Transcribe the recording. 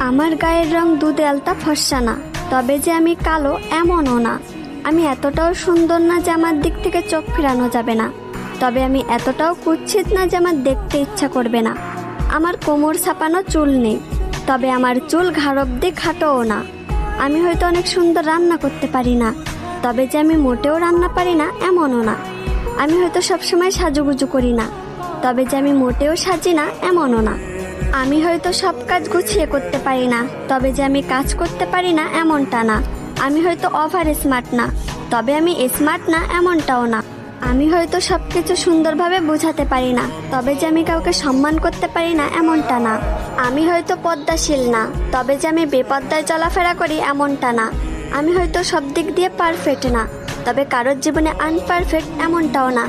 আমার গায়ের রং দুধে আলতা ফর্সা না, তবে যে আমি কালো এমনও না। আমি এতটাও সুন্দর না যে আমার দিক থেকে চোখ ফেরানো যাবে না, তবে আমি এতটাও কুৎসিত না যে আমার দেখতে ইচ্ছা করবে না। আমার কোমর ছাপানো চুল নেই, তবে আমার চুল ঘাড় অব্দি খাটোও না। আমি হয়তো অনেক সুন্দর রান্না করতে পারি না, তবে যে আমি মোটেও রান্না পারি না এমনও না। আমি হয়তো সবসময় সাজুগুজু করি না, তবে যে আমি মোটেও সাজি না এমনও না। আমি হয়তো সব কাজ গুছিয়ে করতে পারি না, তবে যে আমি কাজ করতে পারি না এমনটা না। আমি হয়তো ওভার স্মার্ট না, তবে আমি স্মার্ট না এমনটাও না। আমি হয়তো সবকিছু সুন্দরভাবে বোঝাতে পারি না, তবে যে আমি কাউকে সম্মান করতে পারি না এমনটা না। আমি হয়তো পদ্মাশীল না, তবে যে আমি বেপদ্দায় চলাফেরা করি এমনটা না। আমি হয়তো সব দিক দিয়ে পারফেক্ট না, তবে কারোর জীবনে আনপারফেক্ট এমনটাও না।